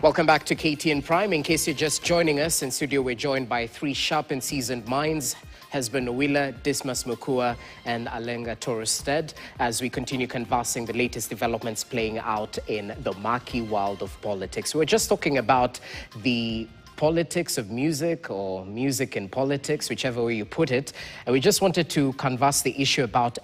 Welcome back to KTN Prime. In case you're just joining us, in studio we're joined by three sharp and seasoned minds, Husband Owila, Dismas Mukua, and Alenga Torrested, as we continue canvassing the latest developments playing out in the murky world of politics. We're just talking about the politics of music, or music in politics, whichever way you put it. And we just wanted to canvass the issue about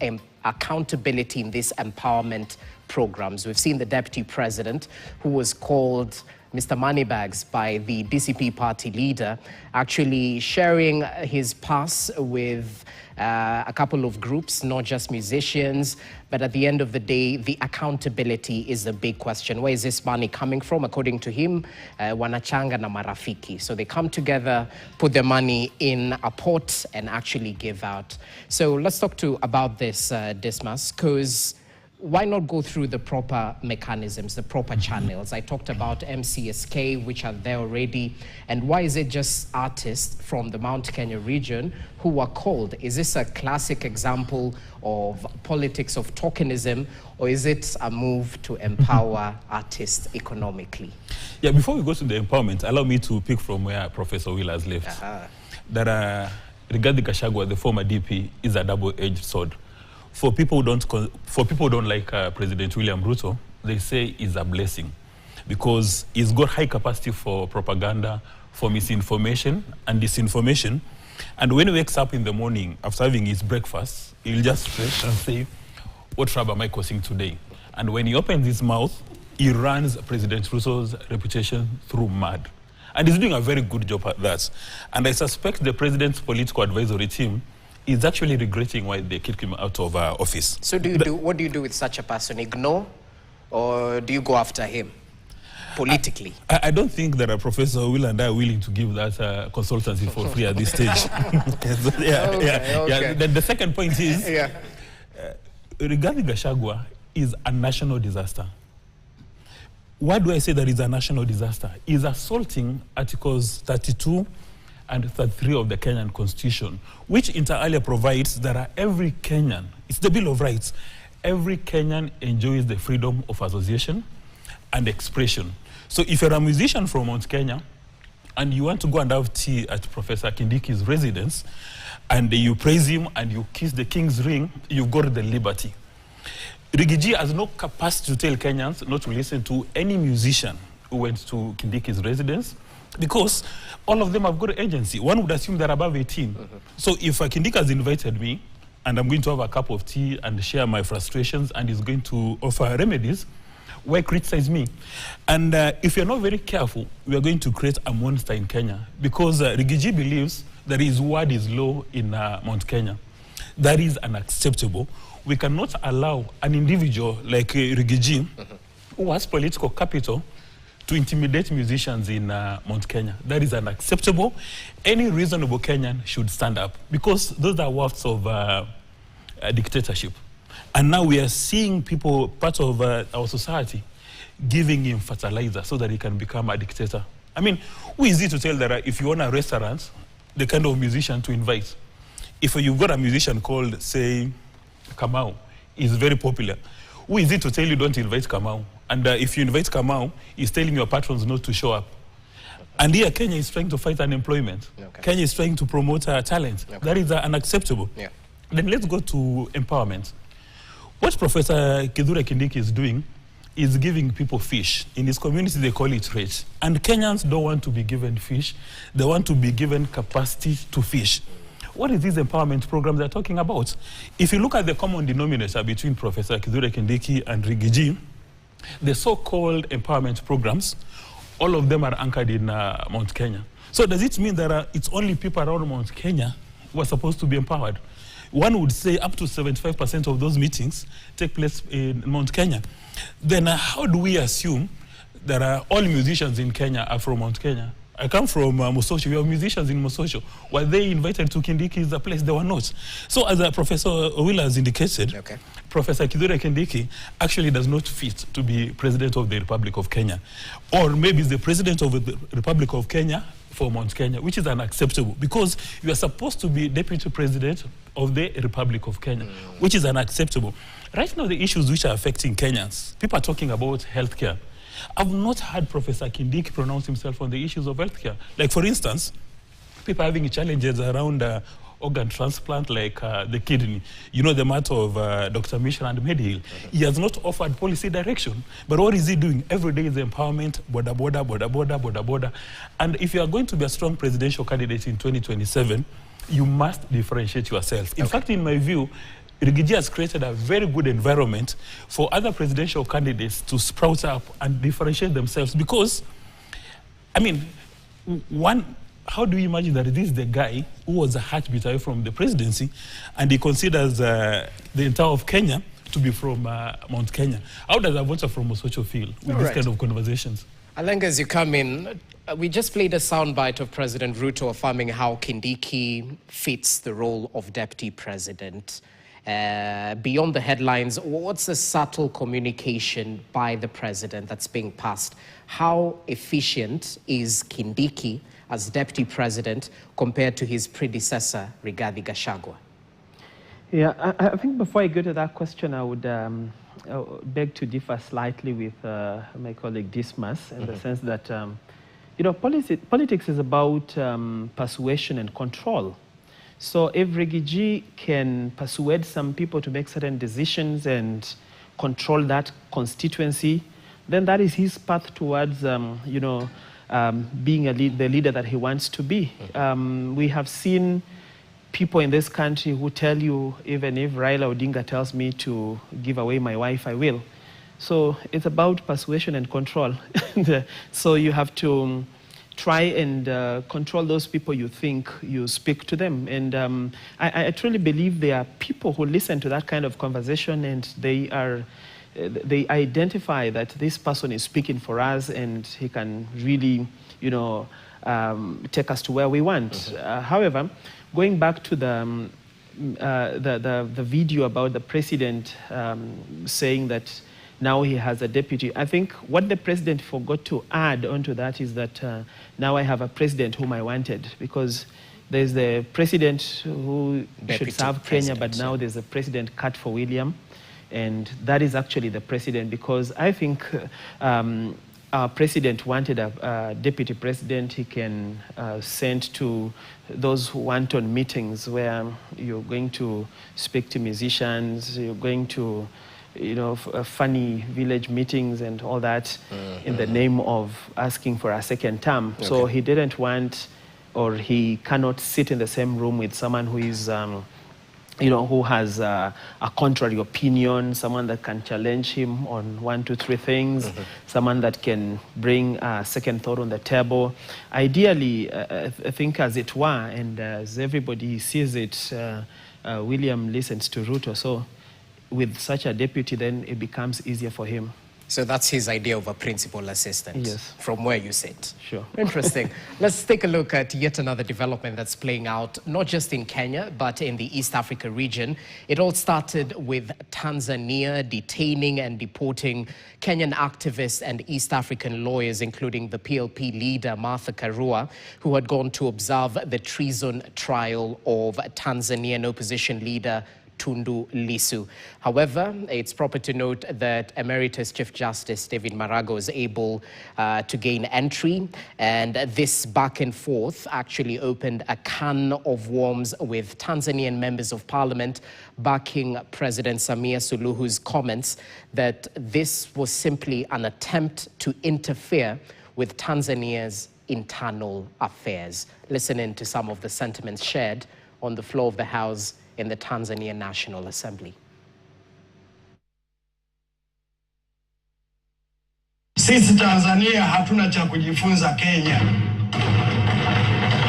accountability in these empowerment programs. We've seen the deputy president, who was called Mr. Moneybags by the DCP party leader, actually sharing his pass with a couple of groups, not just musicians. But at the end of the day, the accountability is the big question. Where is this money coming from? According to him, wanachanga na marafiki. So they come together, put their money in a pot and actually give out. So let's talk about this, Dismas, because why not go through the proper mechanisms, the proper channels? I talked about MCSK, which are there already. And why is it just artists from the Mount Kenya region who are called? Is this a classic example of politics of tokenism, or is it a move to empower artists economically? Yeah, before we go to the empowerment, allow me to pick from where Professor Will has left. That regarding Gachagua, the former DP, is a double-edged sword. For people who don't like President William Ruto, they say it's a blessing because he's got high capacity for propaganda, for misinformation and disinformation. And when he wakes up in the morning after having his breakfast, he'll just stretch and say, "What trouble am I causing today?" And when he opens his mouth, he runs President Ruto's reputation through mud. And he's doing a very good job at that. And I suspect the president's political advisory team is actually regretting why they kicked him out of office. So what do you do with such a person? Ignore, or do you go after him politically? I don't think that Professor Will and I are willing to give that consultancy for free at this stage. The second point is, regarding Gachagua, is a national disaster. Why do I say that it's a national disaster? He's assaulting Articles 32 and 33 of the Kenyan Constitution, which inter alia provides that every Kenyan, it's the Bill of Rights, every Kenyan enjoys the freedom of association and expression. So if you're a musician from Mount Kenya and you want to go and have tea at Professor Kindiki's residence and you praise him and you kiss the king's ring, you've got the liberty. Rigiji has no capacity to tell Kenyans not to listen to any musician who went to Kindiki's residence, because all of them have got an agency. One would assume they're above 18. So if Kindiki has invited me and I'm going to have a cup of tea and share my frustrations and is going to offer remedies, why criticize me? And if you're not very careful, we are going to create a monster in Kenya, because Rigiji believes that his word is law in Mount Kenya. That is unacceptable. We cannot allow an individual like Rigiji, who has political capital, to intimidate musicians in Mount Kenya. That is unacceptable. Any reasonable Kenyan should stand up, because those are words of dictatorship. And now we are seeing people, part of our society, giving him fertilizer so that he can become a dictator. I mean, who is it to tell that if you own a restaurant, the kind of musician to invite? If you've got a musician called, say, Kamau, he's very popular. Who is it to tell you don't invite Kamau? And if you invite Kamau, he's telling your patrons not to show up. And here, Kenya is trying to fight unemployment. Kenya is trying to promote talent. That is unacceptable. Then let's go to empowerment. What Professor Kithure Kindiki is doing is giving people fish. In his community, they call it rate. And Kenyans don't want to be given fish. They want to be given capacity to fish. What is these empowerment programs they're talking about? If you look at the common denominator between Professor Kithure Kindiki and Rigiji, the so-called empowerment programs, all of them are anchored in Mount Kenya. So does it mean that it's only people around Mount Kenya who are supposed to be empowered? One would say up to 75% of those meetings take place in Mount Kenya. Then how do we assume that all musicians in Kenya are from Mount Kenya? I come from Mososho. We have musicians in Mososho. Were they invited to Kindiki's place? They were not. So as Professor Owila has indicated, Professor Kithure Kindiki actually does not fit to be president of the Republic of Kenya. Or maybe he's the president of the Republic of Kenya for Mount Kenya, which is unacceptable, because you are supposed to be deputy president of the Republic of Kenya, which is unacceptable. Right now, the issues which are affecting Kenyans, people are talking about healthcare. I've not heard Professor Kindiki pronounce himself on the issues of healthcare. Like, for instance, people having challenges around organ transplant, like the kidney. You know the matter of Dr. Mishra and Medihill. He has not offered policy direction. But what is he doing? Every day is empowerment, border, border, border, border, border, border. And if you are going to be a strong presidential candidate in 2027, you must differentiate yourself. In fact, in my view, Rigiji has created a very good environment for other presidential candidates to sprout up and differentiate themselves. Because, I mean, how do you imagine that this is the guy who was a heartbeat away from the presidency, and he considers the entire of Kenya to be from Mount Kenya? How does a voter from Osocho feel with this kind of conversations? Alenga, as you come in, we just played a soundbite of President Ruto affirming how Kindiki fits the role of deputy president. Beyond the headlines, what's the subtle communication by the president that's being passed? How efficient is Kindiki as deputy president compared to his predecessor, Rigathi Gachagua? Yeah, I think before I go to that question, I would beg to differ slightly with my colleague Dismas in the sense that, you know, politics is about persuasion and control. So if Rigiji can persuade some people to make certain decisions and control that constituency, then that is his path towards, you know, being the leader that he wants to be. We have seen people in this country who tell you, even if Raila Odinga tells me to give away my wife, I will. So it's about persuasion and control. So you have to try and control those people you think you speak to them. And I truly believe there are people who listen to that kind of conversation and they identify that this person is speaking for us and he can really, you know, take us to where we want. However, going back to the video about the president saying that now he has a deputy, I think what the president forgot to add onto that is that now I have a president whom I wanted, because there's the president who should serve Kenya, but now there's a president cut for William. And that is actually the president, because I think our president wanted a deputy president he can send to those who want on meetings where you're going to speak to musicians, you're going to, you know, funny village meetings and all that in the name of asking for a second term. Okay. So he didn't want, or he cannot sit in the same room with someone who is you know, who has a contrary opinion, someone that can challenge him on 1, 2, 3 things, someone that can bring a second thought on the table. Ideally, I think as it were, and as everybody sees it, William listens to Ruto. So with such a deputy, then it becomes easier for him. So that's his idea of a principal assistant, yes, from where you sit. Sure. Interesting. Let's take a look at yet another development that's playing out, not just in Kenya, but in the East Africa region. It all started with Tanzania detaining and deporting Kenyan activists and East African lawyers, including the PLP leader, Martha Karua, who had gone to observe the treason trial of Tanzanian opposition leader Tundu Lissu. However, it's proper to note that Emeritus Chief Justice David Maraga was able to gain entry, and this back and forth actually opened a can of worms with Tanzanian members of parliament backing President Samia Suluhu's comments that this was simply an attempt to interfere with Tanzania's internal affairs. Listen in to some of the sentiments shared on the floor of the House in the Tanzania National Assembly. Sisi Tanzania hatuna cha kujifunza Kenya.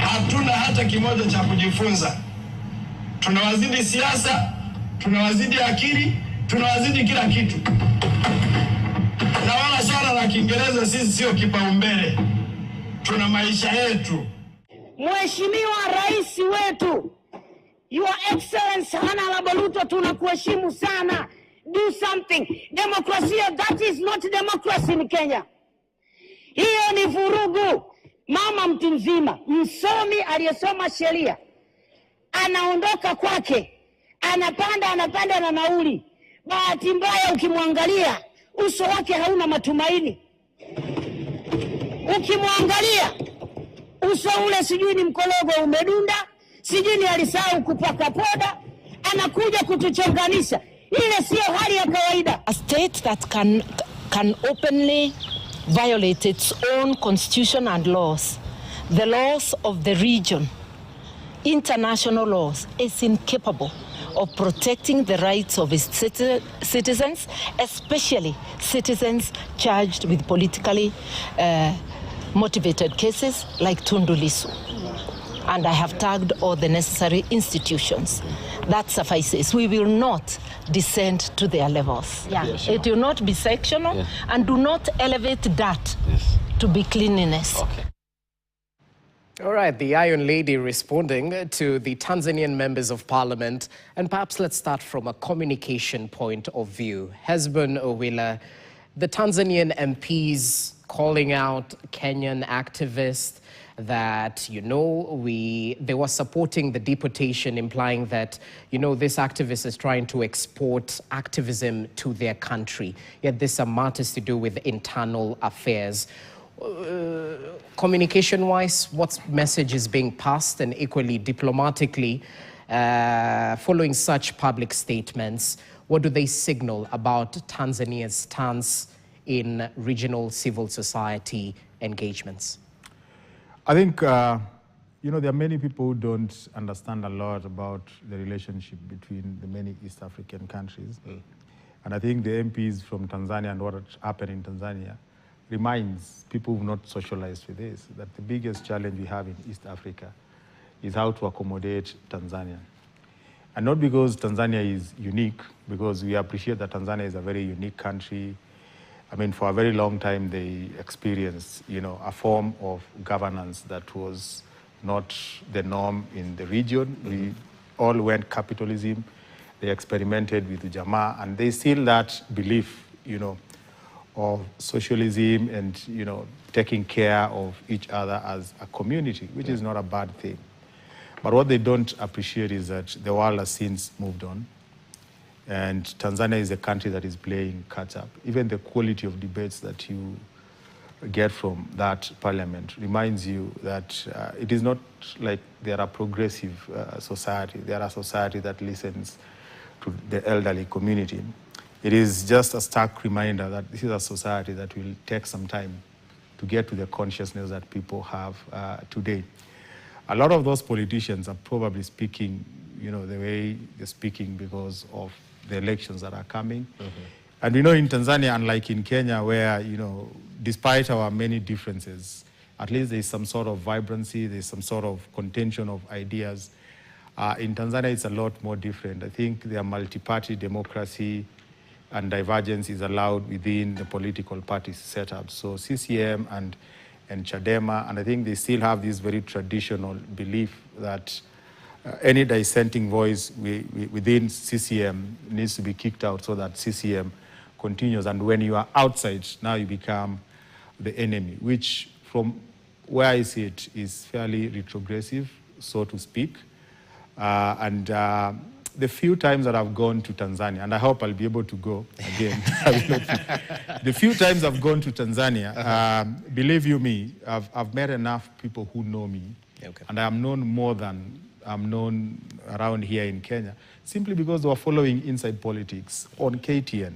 Hatuna hata kimoja cha kujifunza. Tunawazidi siasa, tunawazidi akili, tunawazidi kila kitu. Na wala swala la Kiingereza sisi sio kipaumbele. Tuna maisha yetu. Mheshimiwa Rais wetu, Your Excellency Honorable Ruto, tunakuheshimu sana. Do something. Demokrasia, that is not democracy in Kenya. Hiyo ni vurugu. Mama mtu mzima, msomi aliyesoma sheria, anaondoka kwake, anapanda na nauli. Bahati mbaya ukimwangalia, uso wake hauna matumaini. Ukimwangalia uso ule, sijui ni mkologo umedunda, sijui ni alisahau kupaka poda, anakuja kutuchonganisha. Ile sio hali ya kawaida. A state that can openly violate its own constitution and laws, the laws of the region, international laws, is incapable of protecting the rights of its citizens, especially citizens charged with politically motivated cases like Tundu Lissu. And I have tagged all the necessary institutions. That suffices. We will not descend to their levels. Yeah. Sure. It will not be sectional, and do not elevate that to be cleanliness. Okay. All right, the Iron Lady responding to the Tanzanian members of parliament. And perhaps let's start from a communication point of view. Hezbon Owila, the Tanzanian MPs calling out Kenyan activists that, they were supporting the deportation, implying that, this activist is trying to export activism to their country. Yet this matters to do with internal affairs. Communication-wise, what message is being passed, and equally diplomatically, following such public statements, what do they signal about Tanzania's stance in regional civil society engagements? I think, there are many people who don't understand a lot about the relationship between the many East African countries. And I think the MPs from Tanzania and what happened in Tanzania reminds people who've not socialized with this that the biggest challenge we have in East Africa is how to accommodate Tanzania. And not because Tanzania is unique, because we appreciate that Tanzania is a very unique country. I mean, for a very long time, they experienced, a form of governance that was not the norm in the region. We all went capitalism. They experimented with Ujamaa, and they still that belief, of socialism and, taking care of each other as a community, which is not a bad thing. But what they don't appreciate is that the world has since moved on. And Tanzania is a country that is playing catch up. Even the quality of debates that you get from that parliament reminds you that it is not like they are a progressive society. They are a society that listens to the elderly community. It is just a stark reminder that this is a society that will take some time to get to the consciousness that people have today. A lot of those politicians are probably speaking, the way they're speaking because of the elections that are coming. And in Tanzania, unlike in Kenya, where, despite our many differences, at least there's some sort of vibrancy, there's some sort of contention of ideas. In Tanzania, it's a lot more different. I think their multi-party democracy and divergence is allowed within the political party setup. So CCM and Chadema, and I think they still have this very traditional belief that any dissenting voice within CCM needs to be kicked out so that CCM continues. And when you are outside, now you become the enemy, which from where I see it is fairly retrogressive, so to speak. The few times that I've gone to Tanzania, and I hope I'll be able to go again. The few times I've gone to Tanzania, believe you me, I've met enough people who know me, and I am known more than I'm known around here in Kenya, simply because they were following inside politics on KTN.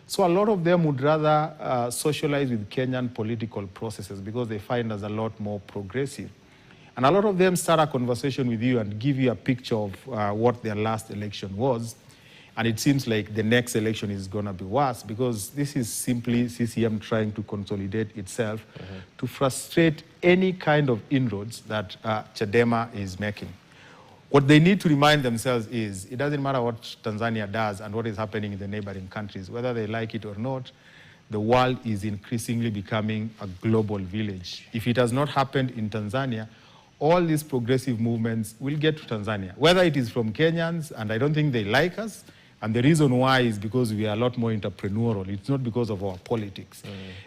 So a lot of them would rather socialize with Kenyan political processes because they find us a lot more progressive. And a lot of them start a conversation with you and give you a picture of what their last election was. And it seems like the next election is going to be worse because this is simply CCM trying to consolidate itself to frustrate any kind of inroads that Chadema is making. What they need to remind themselves is it doesn't matter what Tanzania does and what is happening in the neighboring countries, whether they like it or not, the world is increasingly becoming a global village. If it has not happened in Tanzania, all these progressive movements will get to Tanzania, whether it is from Kenyans, and I don't think they like us, and the reason why is because we are a lot more entrepreneurial. It's not because of our politics.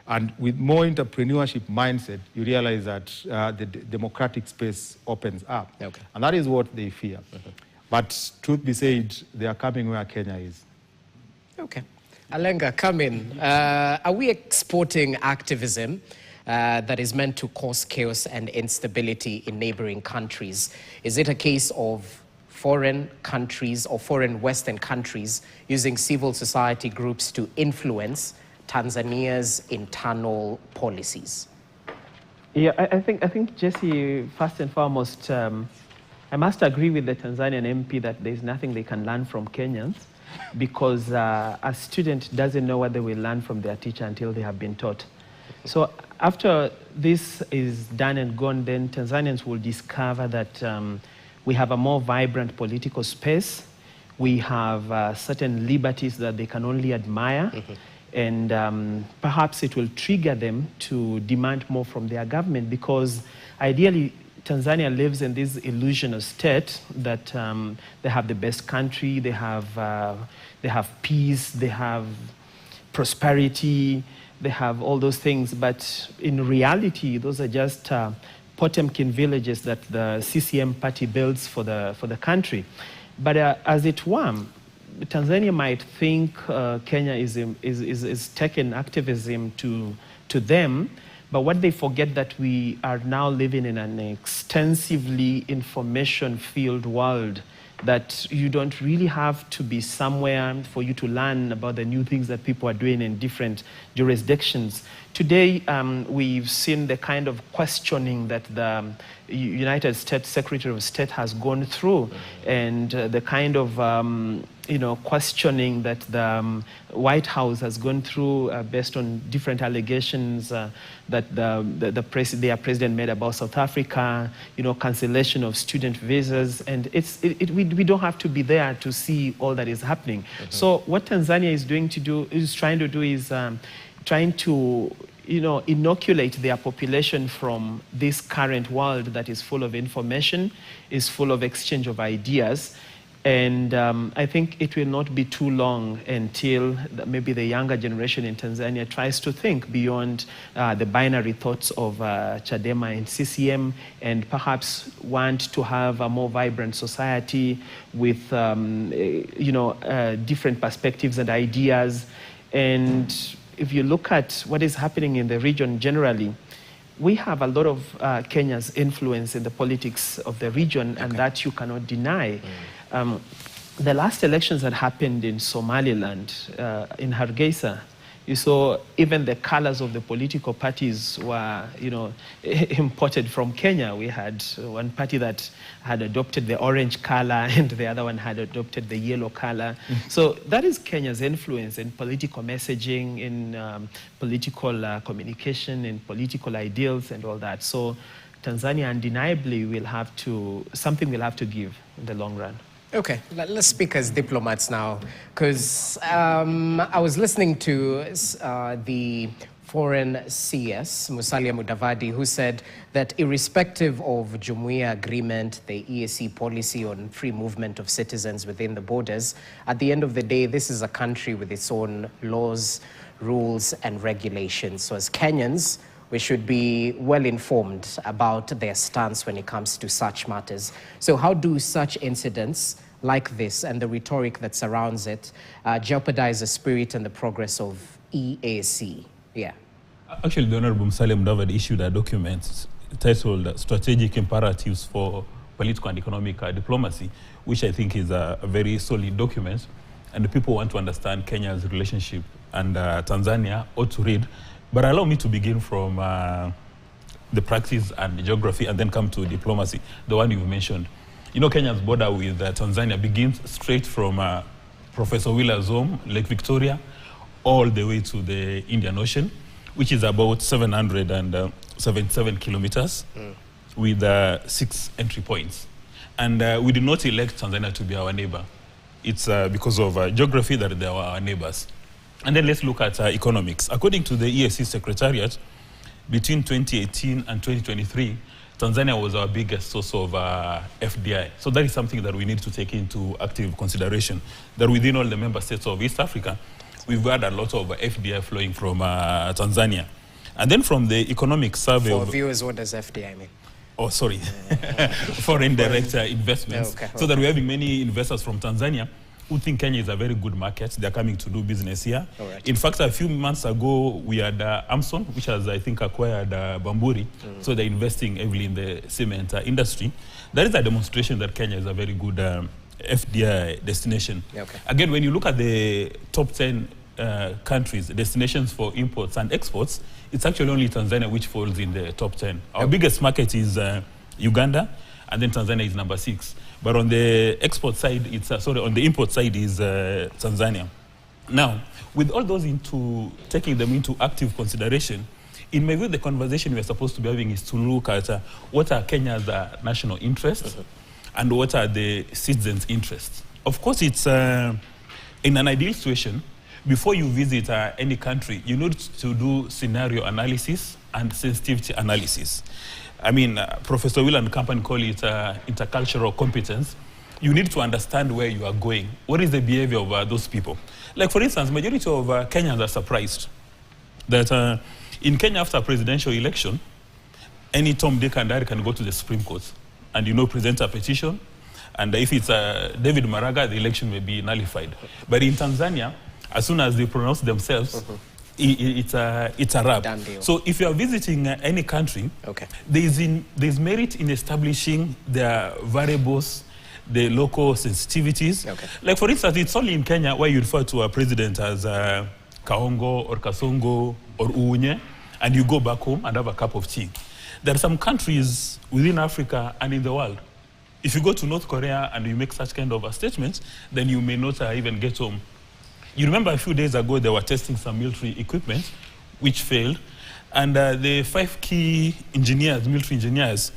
And with more entrepreneurship mindset, you realize that the democratic space opens up. And that is what they fear. But truth be said, they are coming where Kenya is. Okay. Alenga, come in. Are we exporting activism? that is meant to cause chaos and instability in neighboring countries. Is it a case of foreign countries or foreign Western countries using civil society groups to influence Tanzania's internal policies? Yeah, I think Jesse, first and foremost, I must agree with the Tanzanian MP that there's nothing they can learn from Kenyans, because a student doesn't know what they will learn from their teacher until they have been taught. So after this is done and gone, then Tanzanians will discover that we have a more vibrant political space. We have certain liberties that they can only admire. And perhaps it will trigger them to demand more from their government, because ideally Tanzania lives in this illusional state that they have the best country, they have peace, they have prosperity, they have all those things. But in reality, those are just Potemkin villages that the CCM party builds for the country. But as it were, Tanzania might think Kenya is taking activism to them, but what they forget that we are now living in an extensively information-filled world, that you don't really have to be somewhere for you to learn about the new things that people are doing in different jurisdictions. Today, we've seen the kind of questioning that the United States Secretary of State has gone through, and the kind of questioning that the White House has gone through based on different allegations that their president made about South Africa, cancellation of student visas, and we don't have to be there to see all that is happening. So what Tanzania is trying to do is trying to inoculate their population from this current world that is full of information, is full of exchange of ideas. And I think it will not be too long until maybe the younger generation in Tanzania tries to think beyond the binary thoughts of Chadema and CCM, and perhaps want to have a more vibrant society with different perspectives and ideas. And if you look at what is happening in the region generally, we have a lot of Kenya's influence in the politics of the region, and that you cannot deny. The last elections that happened in Somaliland, in Hargeisa, you saw even the colors of the political parties were, imported from Kenya. We had one party that had adopted the orange color, and the other one had adopted the yellow color. So that is Kenya's influence in political messaging, in political communication, in political ideals, and all that. So Tanzania undeniably something will have to give in the long run. Okay, let's speak as diplomats now, because I was listening to the foreign CS, Musalia Mudavadi, who said that irrespective of Jumuiya agreement, the EAC policy on free movement of citizens within the borders, at the end of the day, this is a country with its own laws, rules, and regulations. So as Kenyans, we should be well informed about their stance when it comes to such matters. So how do such incidents like this and the rhetoric that surrounds it jeopardize the spirit and the progress of EAC? Yeah. Actually, the Honorable Musalia Mudavadi issued a document titled Strategic Imperatives for Political and Economic Diplomacy, which I think is a very solid document. And the people want to understand Kenya's relationship and Tanzania ought to read. But allow me to begin from the practice and geography and then come to diplomacy, the one you've mentioned. Kenya's border with Tanzania begins straight from Professor Wheeler's home, Lake Victoria, all the way to the Indian Ocean, which is about 777 kilometers with 6 entry points. And we did not elect Tanzania to be our neighbor. It's because of geography that they are our neighbors. And then let's look at economics. According to the EAC Secretariat, between 2018 and 2023, Tanzania was our biggest source of FDI. So that is something that we need to take into active consideration, that within all the member states of East Africa, we've had a lot of FDI flowing from Tanzania. And then from the economic survey... For viewers, what does FDI mean? Oh, sorry. Foreign direct investments. Okay. So that we're having many investors from Tanzania who think Kenya is a very good market. They're coming to do business here. Right. In fact, a few months ago, we had Amson, which has, I think, acquired Bamburi. So they're investing heavily in the cement industry. That is a demonstration that Kenya is a very good FDI destination. Okay. Again, when you look at the top 10 countries, destinations for imports and exports, it's actually only Tanzania which falls in the top 10. Our biggest market is Uganda, and then Tanzania is number 6. But on the export side, it's on the import side is Tanzania. Now, with all those taking them into active consideration, in my view, the conversation we're supposed to be having is to look at what are Kenya's national interests and what are the citizens' interests. Of course, it's in an ideal situation, before you visit any country, you need to do scenario analysis and sensitivity analysis. I mean, Professor Will and company call it intercultural competence. You need to understand where you are going. What is the behavior of those people? Like, for instance, majority of Kenyans are surprised that in Kenya, after a presidential election, any Tom, Dick, and Harry can go to the Supreme Court and, present a petition. And if it's David Maraga, the election may be nullified. But in Tanzania, as soon as they pronounce themselves, it's a wrap. So if you are visiting any country, there's merit in establishing their variables, the local sensitivities. Like, for instance, it's only in Kenya where you refer to a president as Kaongo or Kasongo or Uunye, and you go back home and have a cup of tea. There are some countries within Africa and in the world. If you go to North Korea and you make such kind of a statement, then you may not even get home. You remember a few days ago, they were testing some military equipment, which failed. And the 5 key engineers, military engineers,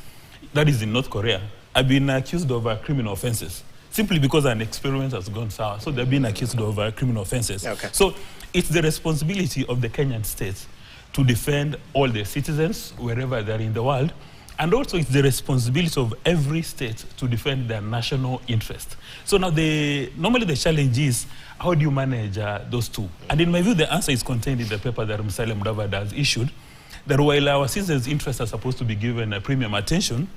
that is in North Korea, have been accused of criminal offenses, simply because an experiment has gone sour. So they've been accused of criminal offenses. So it's the responsibility of the Kenyan state to defend all their citizens wherever they're in the world. And also it's the responsibility of every state to defend their national interest. So now normally the challenge is, how do you manage those two? And in my view, the answer is contained in the paper that Musalia Mudavadi has issued, that while our citizens' interests are supposed to be given premium attention,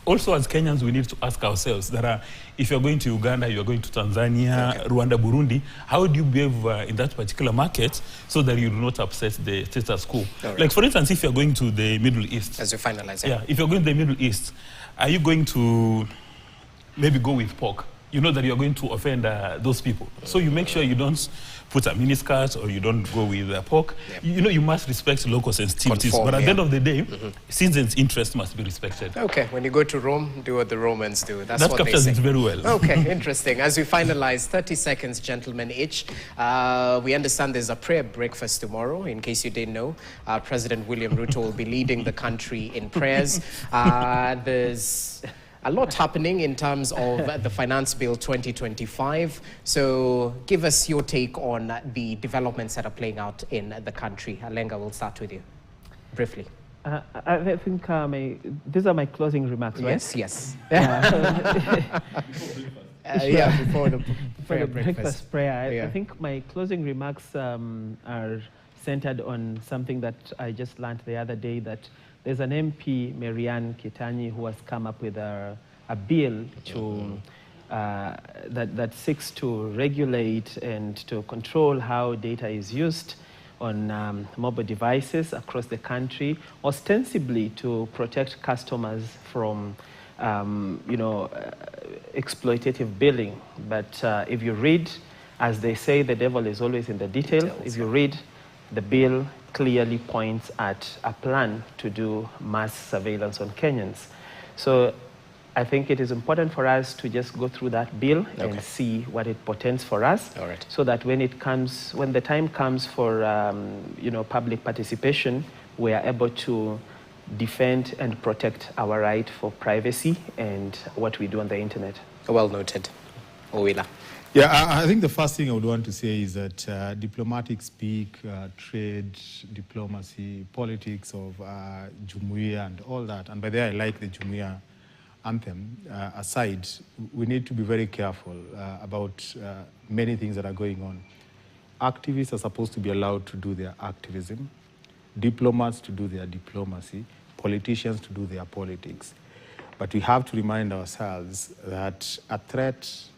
also as Kenyans, we need to ask ourselves that if you're going to Uganda, you're going to Tanzania, Rwanda, Burundi, how do you behave in that particular market so that you do not upset the status quo? Like, for instance, if you're going to the Middle East. As you finalize it. Yeah, if you're going to the Middle East, are you going to maybe go with pork? You know that you're going to offend those people. So you make sure you don't put a miniskirt or you don't go with pork. You must respect local sensitivities. But at the end of the day, citizens' interest must be respected. Okay, when you go to Rome, do what the Romans do. That's that what they say. That captures it very well. Okay, interesting. As we finalize, 30 seconds, gentlemen, each. We understand there's a prayer breakfast tomorrow. In case you didn't know, President William Ruto will be leading the country in prayers. There's a lot happening in terms of the Finance Bill 2025. So give us your take on the developments that are playing out in the country. Alenga, we'll start with you, briefly. I think these are my closing remarks, right? Yes. Before the breakfast prayer. I think my closing remarks are centered on something that I just learned the other day, that there's an MP, Marianne Kitanyi, who has come up with a bill to that seeks to regulate and to control how data is used on mobile devices across the country, ostensibly to protect customers from exploitative billing. But if you read, as they say, the devil is always in the detail. If you read, the bill clearly points at a plan to do mass surveillance on Kenyans. So I think it is important for us to just go through that bill and see what it portends for us, so that when the time comes for public participation, we are able to defend and protect our right for privacy and what we do on the internet. Well noted. Owila. Yeah, I think the first thing I would want to say is that diplomatic speak, trade, diplomacy, politics of Jumuiya and all that, and by the way, I like the Jumuiya anthem, aside, we need to be very careful about many things that are going on. Activists are supposed to be allowed to do their activism, diplomats to do their diplomacy, politicians to do their politics. But we have to remind ourselves that a threat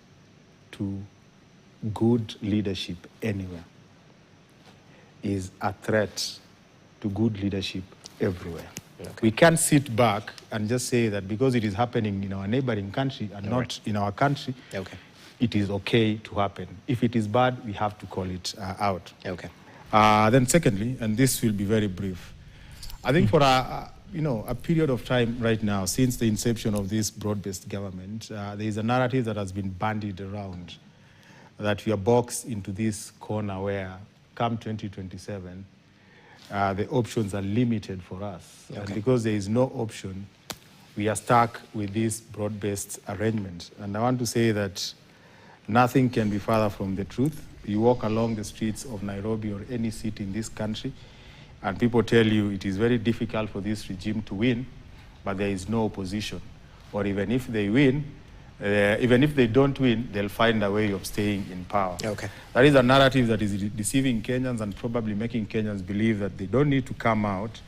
to good leadership anywhere is a threat to good leadership everywhere. Okay. We can't sit back and just say that because it is happening in our neighboring country and not in our country, it is okay to happen. If it is bad, we have to call it out. Okay. Then secondly, and this will be very brief, I think for a period of time right now, since the inception of this broad-based government, there is a narrative that has been bandied around that we are boxed into this corner where come 2027, the options are limited for us. Okay. And because there is no option, we are stuck with this broad-based arrangement. And I want to say that nothing can be further from the truth. You walk along the streets of Nairobi or any city in this country, and people tell you it is very difficult for this regime to win, but there is no opposition. Or even if they win, even if they don't win, they'll find a way of staying in power. Okay. That is a narrative that is deceiving Kenyans and probably making Kenyans believe that they don't need to come out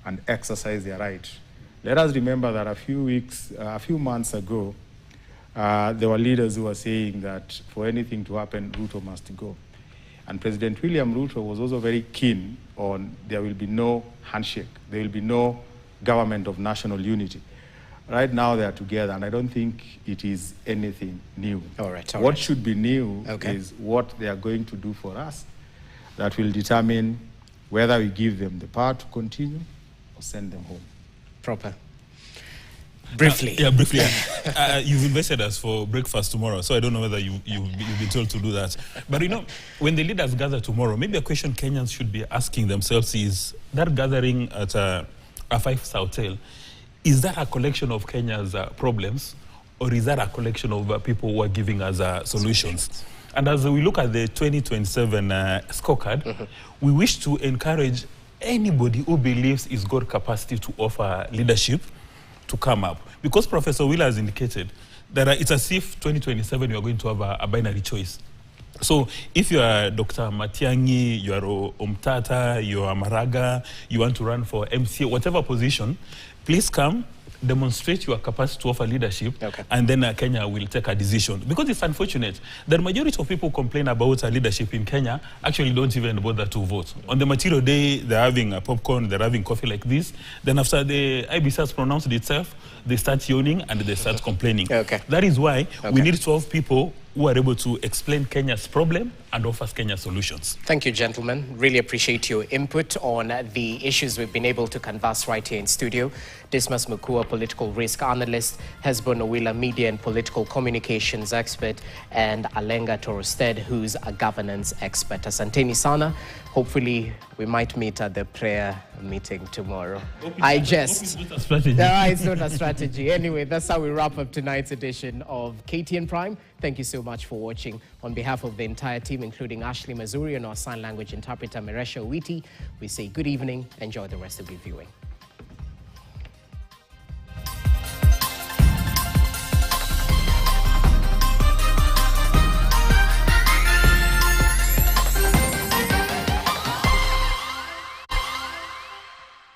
and exercise their right. Let us remember that a few months ago, there were leaders who were saying that for anything to happen, Ruto must go. And President William Ruto was also very keen on there will be no handshake. There will be no government of national unity. Right now they are together, and I don't think it is anything new. What should be new is what they are going to do for us that will determine whether we give them the power to continue or send them home. Proper. Briefly. Briefly. You've invited us for breakfast tomorrow, so I don't know whether you've been told to do that. But when the leaders gather tomorrow, maybe a question Kenyans should be asking themselves is, that gathering at a five-star hotel, is that a collection of Kenya's problems, or is that a collection of people who are giving us solutions? And as we look at the 2027 scorecard, we wish to encourage anybody who believes he's got capacity to offer leadership to come up. Because Professor Wheeler has indicated that it's as if 2027 you are going to have a binary choice. So if you are Dr. Matiang'i, you are Omtata, you are Maraga, you want to run for MCA, whatever position, please come, demonstrate your capacity to offer leadership, and then Kenya will take a decision. Because it's unfortunate that the majority of people complain about leadership in Kenya actually don't even bother to vote. On the material day, they're having popcorn, they're having coffee like this. Then after the IBC has pronounced itself, they start yawning and they start complaining. That is why we need to have people who are able to explain Kenya's problem and offer Kenya solutions. Thank you, gentlemen. Really appreciate your input on the issues we've been able to canvass right here in studio. Dismas Mukua, political risk analyst, Hesbon Owila, media and political communications expert, and Alenga Torosted, who's a governance expert. Asanteni sana. Hopefully, we might meet at the prayer meeting tomorrow. I jest. It's not a strategy. No, it's not a strategy. Anyway, that's how we wrap up tonight's edition of KTN Prime. Thank you so much for watching. On behalf of the entire team, including Ashley Mazuri and our sign language interpreter, Meresha Witi, we say good evening. Enjoy the rest of your viewing.